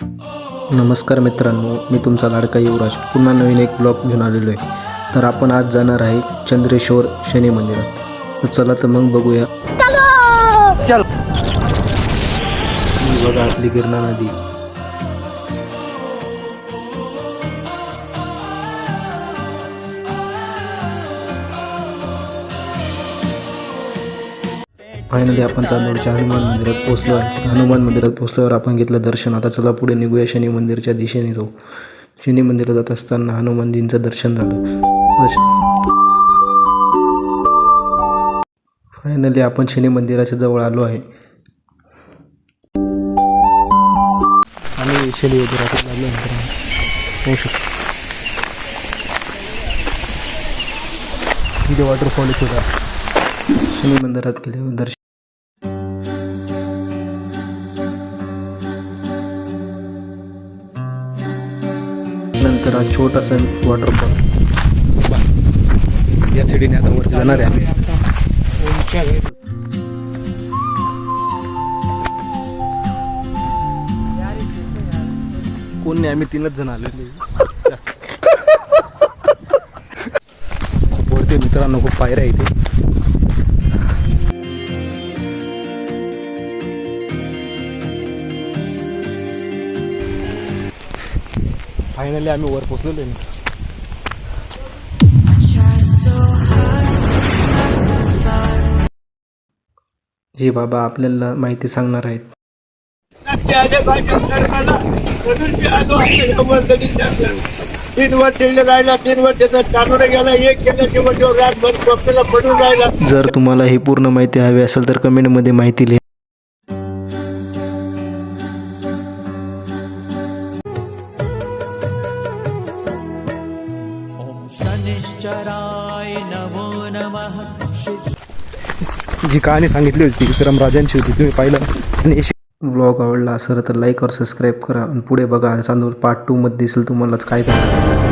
नमस्कार मित्रांनो, मी तुमचा लाडका युवराज पुन्हा नवीन एक ब्लॉग घेऊन आलेलो आहे. तर आपण आज जाणार आहे चंद्रेश्वर शनी मंदिरात. तर चला तर मग बघूया. चल ही बघा आपली गिरणा नदी. फायनली आपण चांदोडच्या हनुमान मंदिरात पोहोचलो आहे. हनुमान मंदिरात पोहोचल्यावर आपण घेतलं दर्शन. आता चला पुढे निघूया शनी मंदिरच्या दिशेने जाऊ. शनी मंदिरात जात असताना हनुमानजींचं दर्शन झालं. फायनली आपण शनी मंदिराच्या जवळ आलो आहे आणि शनी मंदिरात होऊ शकतो. तिथे वॉटरफॉल येत होता. शनी मंदिरात गेल्यावर दर्शन नंतर हा छोटासा वॉटरफॉल. या सिडीने आता वर जाणार आहे. कोण नाही, आम्ही 3च जण आले. जास्त वरती मित्रांनो खूप पायऱ्या इथे. फायनली आम्ही वर पोचलेलो आहे. हे बाबा आपल्याला माहिती सांगणार आहेत. जर तुम्हाला ही पूर्ण माहिती हवी असेल तर कमेंटमध्ये माहिती लिहा. जी कहाणी सांगितली होती विक्रमराजांची होती, तुम्ही पाहिलं. आणि व्लॉग आवडला असेल तर लाईक और सबस्क्राईब करा आणि पुढे बघा. चांदूर पार्ट 2 मध्ये दिसेल तुम्हालाच काय करणार.